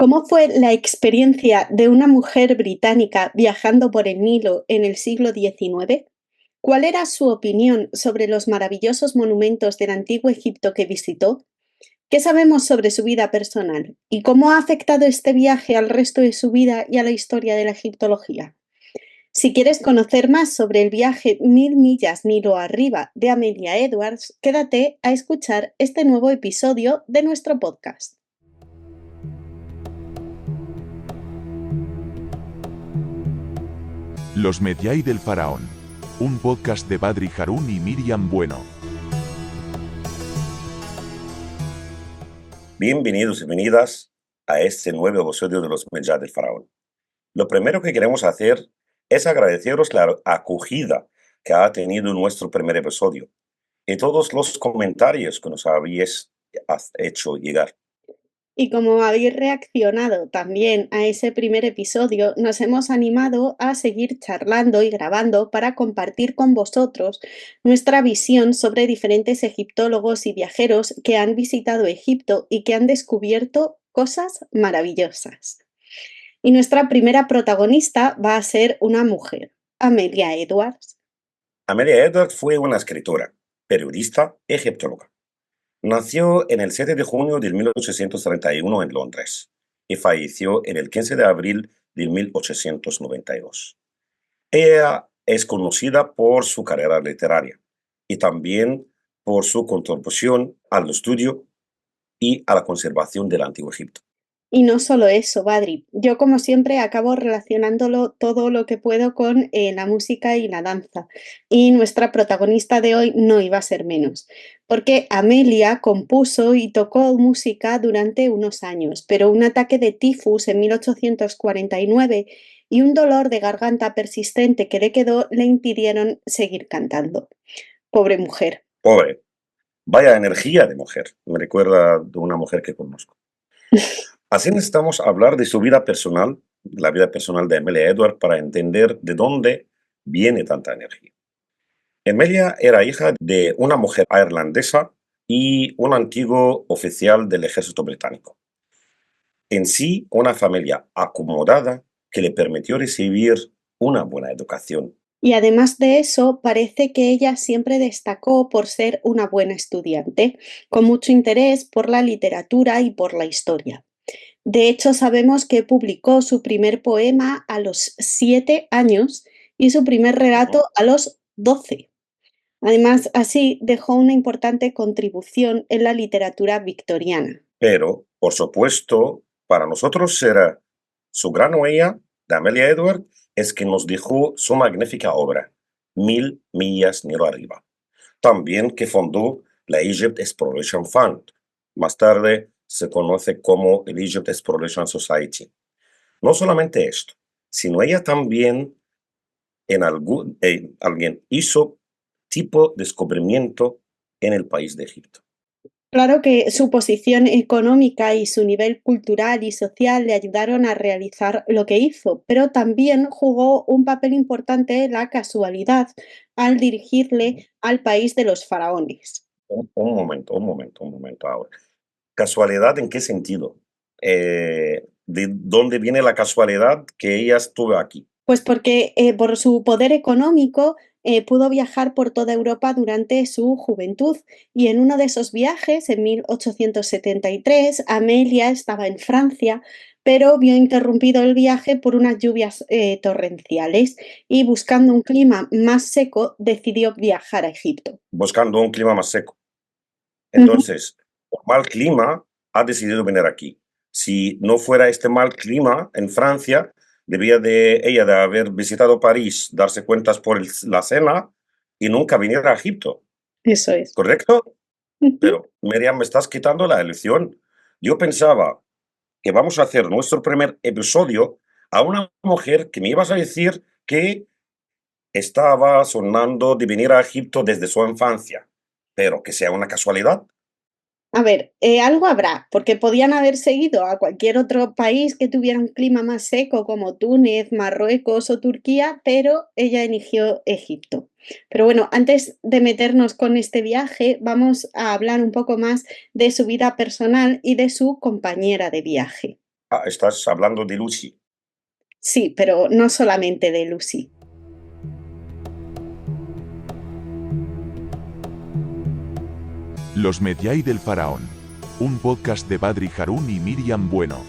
¿Cómo fue la experiencia de una mujer británica viajando por el Nilo en el siglo XIX? ¿Cuál era su opinión sobre los maravillosos monumentos del antiguo Egipto que visitó? ¿Qué sabemos sobre su vida personal? ¿Y cómo ha afectado este viaje al resto de su vida y a la historia de la egiptología? Si quieres conocer más sobre el viaje Mil millas Nilo arriba de Amelia Edwards, quédate a escuchar este nuevo episodio de nuestro podcast. Los Medjay del Faraón, un podcast de Badri Harun y Miriam Bueno. Bienvenidos y bienvenidas a este nuevo episodio de Los Medjay del Faraón. Lo primero que queremos hacer es agradeceros la acogida que ha tenido nuestro primer episodio y todos los comentarios que nos habéis hecho llegar. Y como habéis reaccionado también a ese primer episodio, nos hemos animado a seguir charlando y grabando para compartir con vosotros nuestra visión sobre diferentes egiptólogos y viajeros que han visitado Egipto y que han descubierto cosas maravillosas. Y nuestra primera protagonista va a ser una mujer, Amelia Edwards. Amelia Edwards fue una escritora, periodista, egiptóloga. Nació en el 7 de junio de 1831 en Londres y falleció en el 15 de abril de 1892. Ella es conocida por su carrera literaria y también por su contribución al estudio y a la conservación del Antiguo Egipto. Y no solo eso, Badri. Yo, como siempre, acabo relacionándolo todo lo que puedo con la música y la danza. Y nuestra protagonista de hoy no iba a ser menos, porque Amelia compuso y tocó música durante unos años, pero un ataque de tifus en 1849 y un dolor de garganta persistente que le quedó le impidieron seguir cantando. Pobre mujer. Pobre, vaya energía de mujer, me recuerda de una mujer que conozco. Así necesitamos hablar de su vida personal, la vida personal de Amelia Edwards, para entender de dónde viene tanta energía. Amelia era hija de una mujer irlandesa y un antiguo oficial del ejército británico. En sí, una familia acomodada que le permitió recibir una buena educación. Y además de eso, parece que ella siempre destacó por ser una buena estudiante, con mucho interés por la literatura y por la historia. De hecho, sabemos que publicó su primer poema a los 7 años y su primer Ujú. relato a los 12. Además, así dejó una importante contribución en la literatura victoriana. Pero, por supuesto, para nosotros será su gran huella de Amelia Edwards es que nos dejó su magnífica obra, Mil millas Nilo arriba. También que fundó la Egypt Exploration Fund. Más tarde se conoce como el Egypt Exploration Society. No solamente esto, sino ella también alguien hizo tipo descubrimiento en el país de Egipto. Claro que su posición económica y su nivel cultural y social le ayudaron a realizar lo que hizo, pero también jugó un papel importante la casualidad al dirigirle al país de los faraones. Un momento ahora. ¿Casualidad en qué sentido? ¿De dónde viene la casualidad que ella estuvo aquí? Pues porque por su poder económico pudo viajar por toda Europa durante su juventud y en uno de esos viajes, en 1873, Amelia estaba en Francia, pero vio interrumpido el viaje por unas lluvias torrenciales y buscando un clima más seco decidió viajar a Egipto. Buscando un clima más seco. Ujú. Entonces, por mal clima, ha decidido venir aquí. Si no fuera este mal clima en Francia, debía de ella de haber visitado París, darse cuentas por la Sena y nunca venir a Egipto, Eso es. ¿correcto? Ujú. Pero, Miriam, me estás quitando la elección. Yo pensaba que vamos a hacer nuestro primer episodio a una mujer que me ibas a decir que estaba sonando de venir a Egipto desde su infancia, pero que sea una casualidad. A ver, algo habrá, porque podían haber seguido a cualquier otro país que tuviera un clima más seco, como Túnez, Marruecos o Turquía, pero ella eligió Egipto. Pero bueno, antes de meternos con este viaje, vamos a hablar un poco más de su vida personal y de su compañera de viaje. Ah, estás hablando de Lucy. Sí, pero no solamente de Lucy. Los Medjay del Faraón. Un podcast de Badri Harun y Miriam Bueno.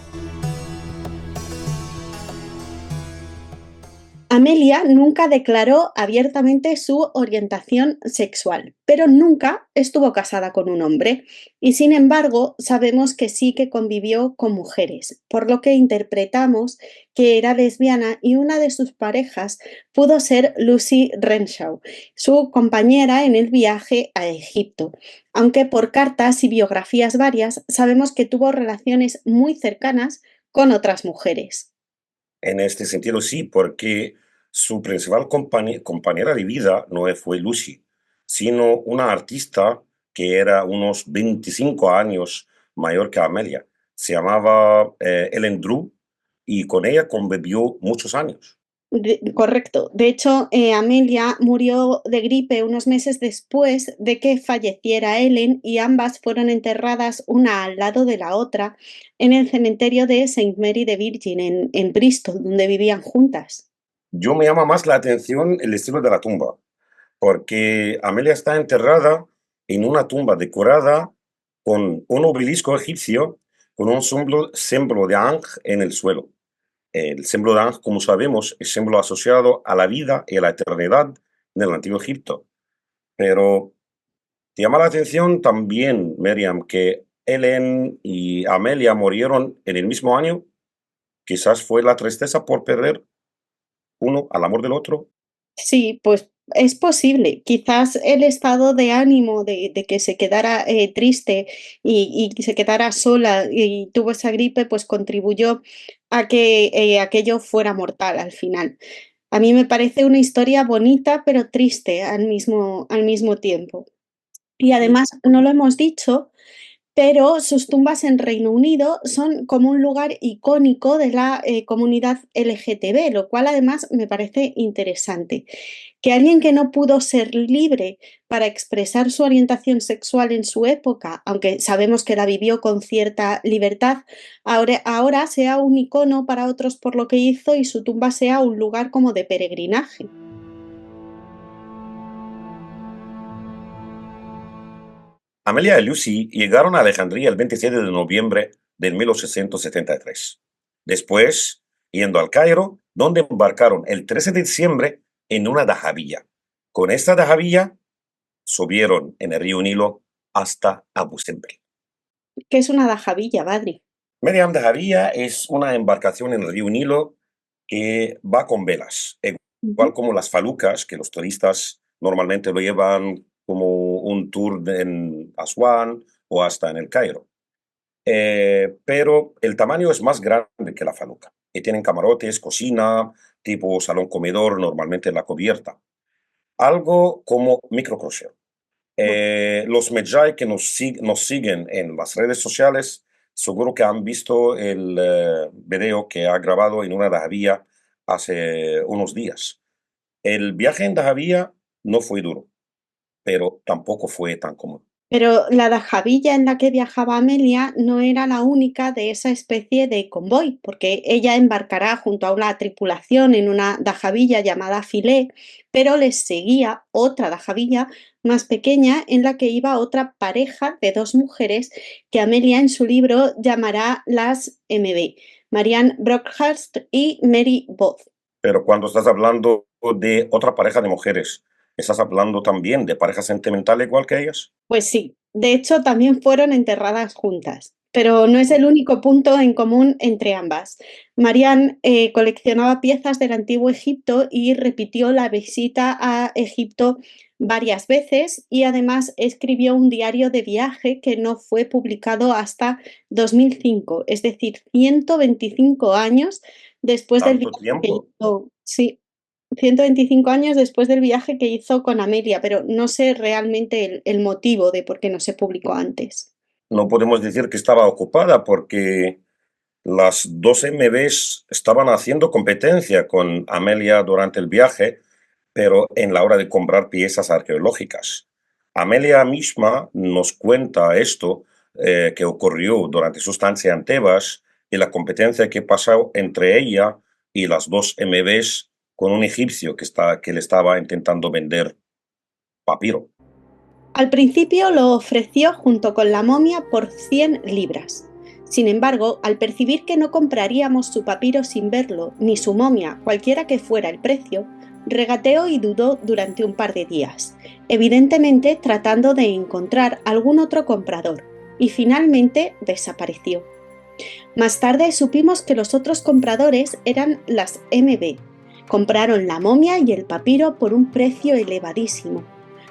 Amelia nunca declaró abiertamente su orientación sexual, pero nunca estuvo casada con un hombre y sin embargo sabemos que sí que convivió con mujeres, por lo que interpretamos que era lesbiana y una de sus parejas pudo ser Lucy Renshaw, su compañera en el viaje a Egipto, aunque por cartas y biografías varias sabemos que tuvo relaciones muy cercanas con otras mujeres. En este sentido, sí, porque su principal compañera de vida no fue Lucy, sino una artista que era unos 25 años mayor que Amelia. Se llamaba Ellen Drew y con ella convivió muchos años. Correcto. De hecho, Amelia murió de gripe unos meses después de que falleciera Ellen y ambas fueron enterradas una al lado de la otra en el cementerio de Saint Mary de Virgin en Bristol, donde vivían juntas. Yo me llama más la atención el estilo de la tumba, porque Amelia está enterrada en una tumba decorada con un obelisco egipcio con un símbolo de Ankh en el suelo. El símbolo de Ankh, como sabemos, es símbolo asociado a la vida y a la eternidad del antiguo Egipto. Pero te llama la atención también, Miriam, que Helen y Amelia murieron en el mismo año. Quizás fue la tristeza por perder uno al amor del otro. Sí, pues es posible. Quizás el estado de ánimo de que se quedara triste y se quedara sola y tuvo esa gripe, pues contribuyó a que aquello fuera mortal al final. A mí me parece una historia bonita, pero triste al mismo tiempo. Y Sí. además, no lo hemos dicho, pero sus tumbas en Reino Unido son como un lugar icónico de la comunidad LGTB, lo cual además me parece interesante. Que alguien que no pudo ser libre para expresar su orientación sexual en su época, aunque sabemos que la vivió con cierta libertad, ahora sea un icono para otros por lo que hizo y su tumba sea un lugar como de peregrinaje. Amelia y Lucy llegaron a Alejandría el 27 de noviembre de 1873. Después, yendo al Cairo, donde embarcaron el 13 de diciembre en una dahabilla. Con esta dahabilla subieron en el río Nilo hasta Abu Simbel. ¿Qué es una dajabilla, Badri? Meriam Dahabilla es una embarcación en el río Nilo que va con velas, igual Ujú. como las falucas, que los turistas normalmente lo llevan como un tour en Asuán o hasta en el Cairo. Pero el tamaño es más grande que la faluca y tienen camarotes, cocina, tipo salón comedor, normalmente en la cubierta. Algo como microcrucero. Los Medjay que nos siguen en las redes sociales, seguro que han visto el video que ha grabado en una dahabía hace unos días. El viaje en dahabía no fue duro, pero tampoco fue tan cómodo. Pero la dajabilla en la que viajaba Amelia no era la única de esa especie de convoy, porque ella embarcará junto a una tripulación en una dajabilla llamada Filé, pero les seguía otra dajabilla más pequeña en la que iba otra pareja de dos mujeres que Amelia en su libro llamará las MB, Marianne Brockhurst y Mary Both. Pero cuando estás hablando de otra pareja de mujeres, ¿estás hablando también de pareja sentimental igual que ellas? Pues sí, de hecho también fueron enterradas juntas, pero no es el único punto en común entre ambas. Marianne coleccionaba piezas del antiguo Egipto y repitió la visita a Egipto varias veces y además escribió un diario de viaje que no fue publicado hasta 2005, es decir, 125 años después del Tanto viaje que tiempo. hizo. Sí, 125 años después del viaje que hizo con Amelia, pero no sé realmente el motivo de por qué no se publicó antes. No podemos decir que estaba ocupada porque las dos MBs estaban haciendo competencia con Amelia durante el viaje, pero en la hora de comprar piezas arqueológicas. Amelia misma nos cuenta esto que ocurrió durante su estancia en Tebas, y la competencia que pasó entre ella y las dos MBs con un egipcio que le estaba intentando vender papiro. Al principio lo ofreció junto con la momia por 100 libras. Sin embargo, al percibir que no compraríamos su papiro sin verlo, ni su momia, cualquiera que fuera el precio, regateó y dudó durante un par de días, evidentemente tratando de encontrar algún otro comprador, y finalmente desapareció. Más tarde supimos que los otros compradores eran las MB. Compraron la momia y el papiro por un precio elevadísimo.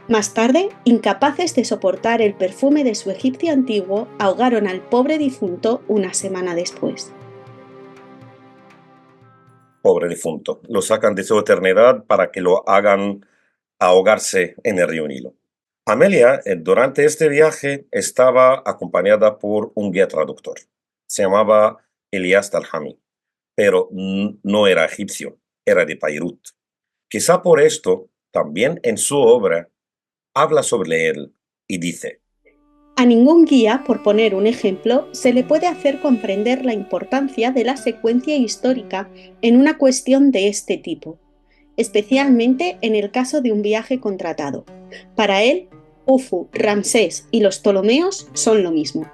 Más tarde, incapaces de soportar el perfume de su egipcio antiguo, ahogaron al pobre difunto una semana después. Pobre difunto. Lo sacan de su eternidad para que lo hagan ahogarse en el río Nilo. Amelia, durante este viaje, estaba acompañada por un guía traductor. Se llamaba Elias Talhami, pero no era egipcio, era de Beirut. Quizá por esto, también en su obra, habla sobre él y dice: A ningún guía, por poner un ejemplo, se le puede hacer comprender la importancia de la secuencia histórica en una cuestión de este tipo, especialmente en el caso de un viaje contratado. Para él, Ufu, Ramsés y los Ptolomeos son lo mismo.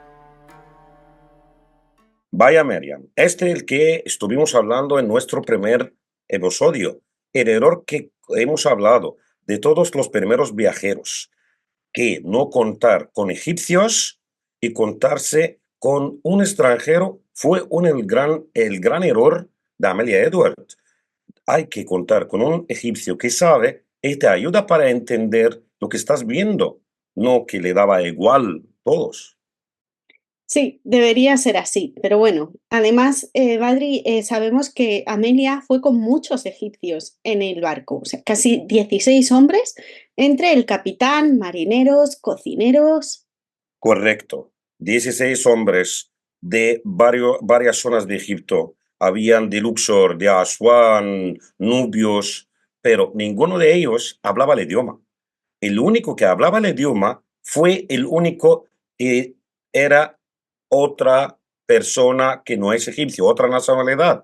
vaya Miriam, este es el que estuvimos hablando en nuestro primer episodio, el error que hemos hablado de todos los primeros viajeros, que no contar con egipcios y contarse con un extranjero fue el gran error de Amelia Edward. Hay que contar con un egipcio que sabe y te ayuda para entender lo que estás viendo, no que le daba igual todos. Sí, debería ser así, pero bueno, además, Badri, sabemos que Amelia fue con muchos egipcios en el barco, o sea, casi 16 hombres, entre el capitán, marineros, cocineros. Correcto. 16 hombres de varias zonas de Egipto. Habían de Luxor, de Asuán, nubios, pero ninguno de ellos hablaba el idioma. El único que hablaba el idioma fue el único que era otra persona que no es egipcio, otra nacionalidad.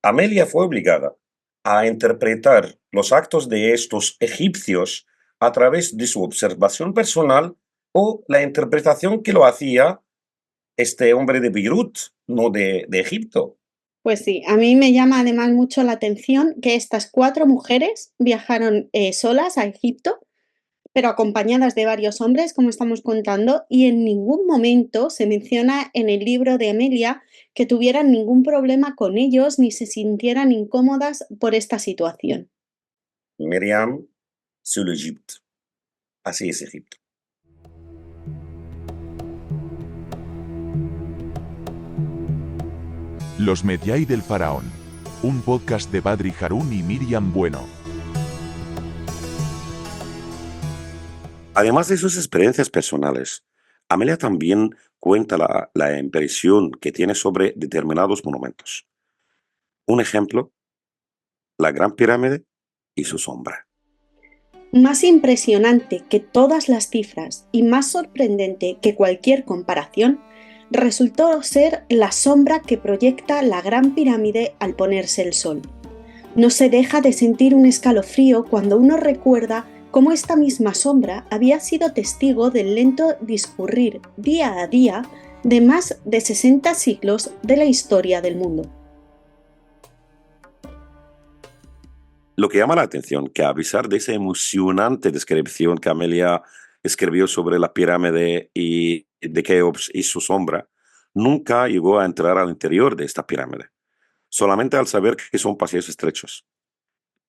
Amelia fue obligada a interpretar los actos de estos egipcios a través de su observación personal o la interpretación que lo hacía este hombre de Beirut, no de Egipto. Pues sí, a mí me llama además mucho la atención que estas 4 mujeres viajaron solas a Egipto, pero acompañadas de varios hombres, como estamos contando, y en ningún momento se menciona en el libro de Amelia que tuvieran ningún problema con ellos ni se sintieran incómodas por esta situación. Miriam, sur l'Égypte. Así es Egipto. Los Mediai del Faraón. Un podcast de Badri Harun y Miriam Bueno. Además de sus experiencias personales, Amelia también cuenta la impresión que tiene sobre determinados monumentos. Un ejemplo, la Gran Pirámide y su sombra. Más impresionante que todas las cifras y más sorprendente que cualquier comparación, resultó ser la sombra que proyecta la Gran Pirámide al ponerse el sol. No se deja de sentir un escalofrío cuando uno recuerda cómo esta misma sombra había sido testigo del lento discurrir día a día de más de 60 siglos de la historia del mundo. Lo que llama la atención que a pesar de esa emocionante descripción que Amelia escribió sobre la pirámide y de Keops y su sombra, nunca llegó a entrar al interior de esta pirámide, solamente al saber que son pasillos estrechos.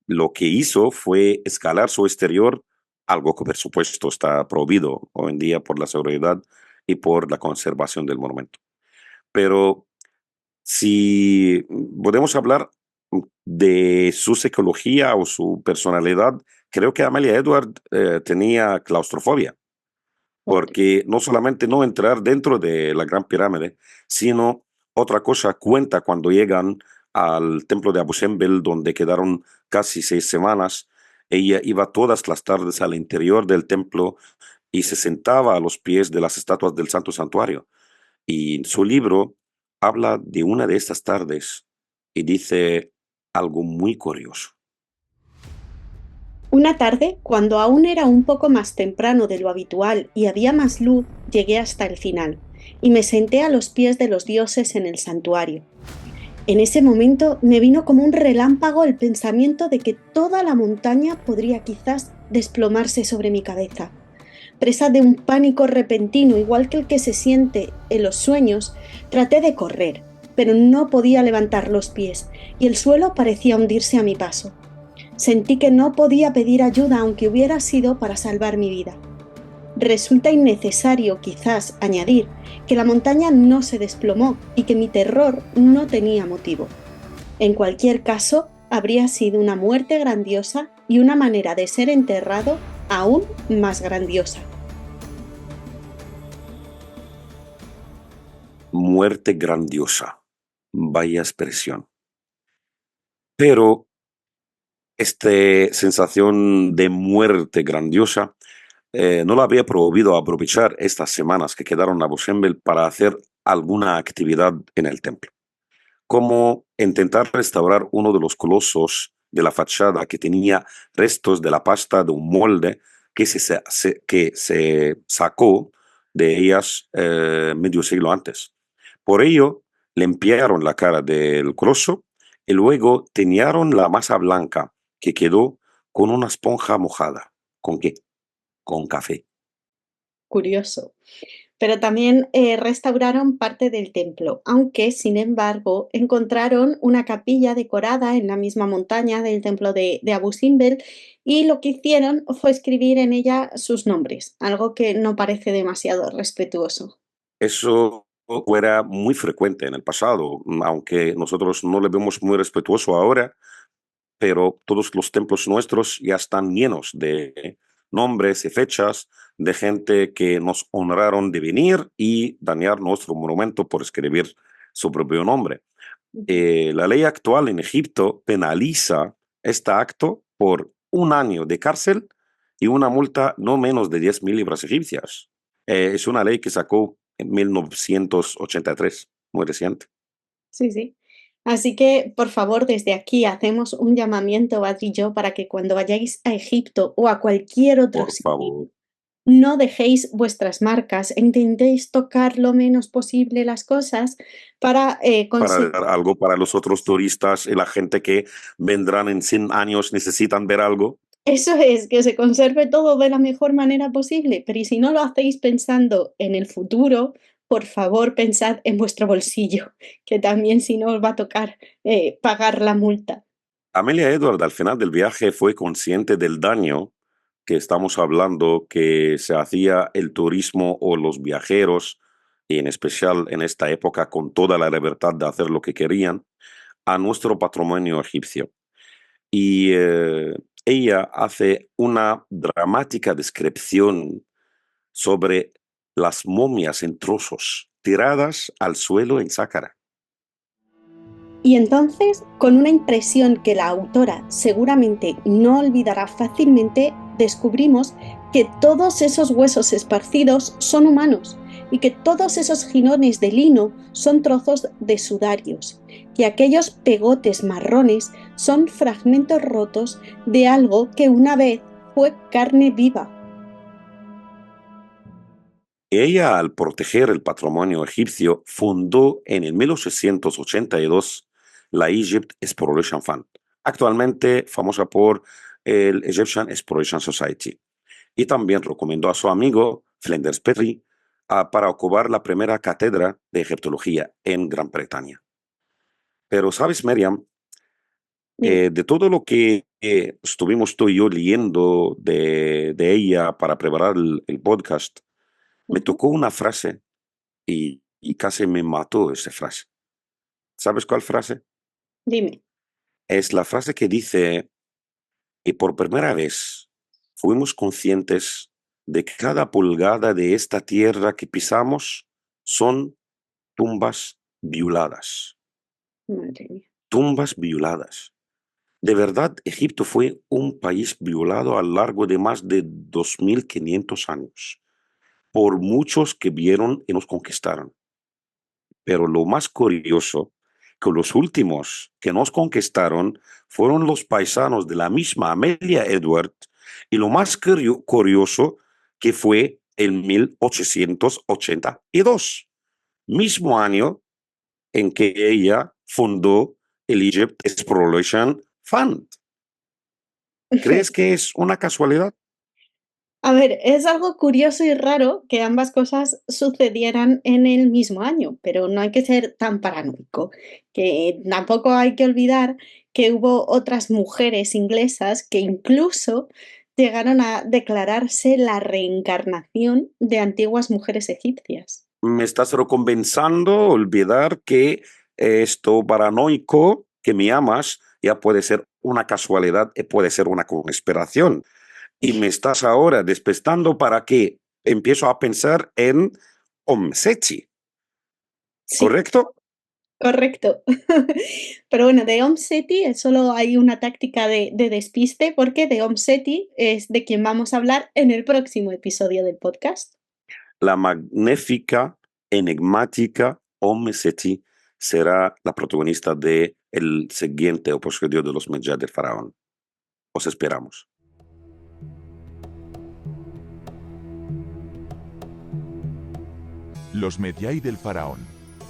Lo que hizo fue escalar su exterior, algo que por supuesto está prohibido hoy en día por la seguridad y por la conservación del monumento. Pero si podemos hablar de su psicología o su personalidad, creo que Amelia Edward tenía claustrofobia, porque no solamente no entrar dentro de la Gran Pirámide, sino otra cosa cuenta cuando llegan al templo de Abu Simbel, donde quedaron casi 6 semanas. Ella iba todas las tardes al interior del templo y se sentaba a los pies de las estatuas del Santo Santuario. Y su libro habla de una de estas tardes y dice algo muy curioso. Una tarde, cuando aún era un poco más temprano de lo habitual y había más luz, llegué hasta el final y me senté a los pies de los dioses en el santuario. En ese momento me vino como un relámpago el pensamiento de que toda la montaña podría quizás desplomarse sobre mi cabeza. Presa de un pánico repentino igual que el que se siente en los sueños, traté de correr, pero no podía levantar los pies y el suelo parecía hundirse a mi paso. Sentí que no podía pedir ayuda aunque hubiera sido para salvar mi vida. Resulta innecesario, quizás, añadir que la montaña no se desplomó y que mi terror no tenía motivo. En cualquier caso, habría sido una muerte grandiosa y una manera de ser enterrado aún más grandiosa. Muerte grandiosa. Vaya expresión. Pero esta sensación de muerte grandiosa no la había prohibido aprovechar estas semanas que quedaron a Bosembel para hacer alguna actividad en el templo, como intentar restaurar uno de los colosos de la fachada que tenía restos de la pasta de un molde que se sacó de ellas medio siglo antes. Por ello, limpiaron la cara del coloso y luego teñaron la masa blanca que quedó con una esponja mojada. ¿Con qué? Con café. Curioso. Pero también restauraron parte del templo, aunque, sin embargo, encontraron una capilla decorada en la misma montaña del templo de Abu Simbel y lo que hicieron fue escribir en ella sus nombres, algo que no parece demasiado respetuoso. Eso era muy frecuente en el pasado, aunque nosotros no le vemos muy respetuoso ahora, pero todos los templos nuestros ya están llenos de nombres y fechas de gente que nos honraron de venir y dañar nuestro monumento por escribir su propio nombre. Ujú. La ley actual en Egipto penaliza este acto por 1 año de cárcel y una multa no menos de 10.000 libras egipcias. Es una ley que sacó en 1983, muy reciente. Sí, sí. Así que, por favor, desde aquí hacemos un llamamiento, Badri y yo, para que cuando vayáis a Egipto o a cualquier otro Por sitio, favor, no dejéis vuestras marcas e intentéis tocar lo menos posible las cosas para para conseguir. dar algo para los otros turistas y la gente que vendrán en 100 años necesitan ver algo. Eso es, que se conserve todo de la mejor manera posible, pero y si no lo hacéis pensando en el futuro, por favor, pensad en vuestro bolsillo, que también si no os va a tocar pagar la multa. Amelia Edward al final del viaje fue consciente del daño que estamos hablando que se hacía el turismo o los viajeros, y en especial en esta época con toda la libertad de hacer lo que querían, a nuestro patrimonio egipcio. Y ella hace una dramática descripción sobre las momias en trozos tiradas al suelo en Sácara. Y entonces, con una impresión que la autora seguramente no olvidará fácilmente, descubrimos que todos esos huesos esparcidos son humanos y que todos esos jirones de lino son trozos de sudarios, que aquellos pegotes marrones son fragmentos rotos de algo que una vez fue carne viva. Ella, al proteger el patrimonio egipcio, fundó en el 1882 la Egypt Exploration Fund, actualmente famosa por el Egyptian Exploration Society, y también recomendó a su amigo Flinders Petrie para ocupar la primera cátedra de egiptología en Gran Bretaña. Pero, ¿sabes, Miriam? Dime. De todo lo que estuvimos tú y yo leyendo de ella para preparar el podcast, me Ujú. tocó una frase y casi me mató esa frase. ¿Sabes cuál frase? Dime. Es la frase que dice, y por primera vez fuimos conscientes de que cada pulgada de esta tierra que pisamos son tumbas violadas, Madre mía. tumbas violadas. De verdad, Egipto fue un país violado a lo largo de más de 2500 años por muchos que vieron y nos conquistaron. Pero lo más curioso, que los últimos que nos conquistaron fueron los paisanos de la misma Amelia Edward, y lo más curioso que fue en 1882, mismo año en que ella fundó el Egypt Exploration Fund. ¿Crees que es una casualidad? A ver, es algo curioso y raro que ambas cosas sucedieran en el mismo año, pero no hay que ser tan paranoico, que tampoco hay que olvidar que hubo otras mujeres inglesas que incluso llegaron a declararse la reencarnación de antiguas mujeres egipcias. Me estás recomendando olvidar que esto paranoico que me llamas ya puede ser una casualidad y puede ser una conspiración. Y me estás ahora despistando para que empiezo a pensar en Omseti, Sí, ¿correcto? correcto. Pero bueno, de Om Seti solo hay una táctica de despiste porque de Om Seti es de quien vamos a hablar en el próximo episodio del podcast. La magnífica, enigmática Omseti será la protagonista de el siguiente episodio de los Medjay del Faraón. Os esperamos. Los Medjay del Faraón.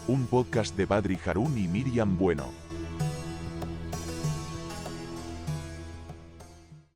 Un podcast de Badri Harun y Miriam Bueno.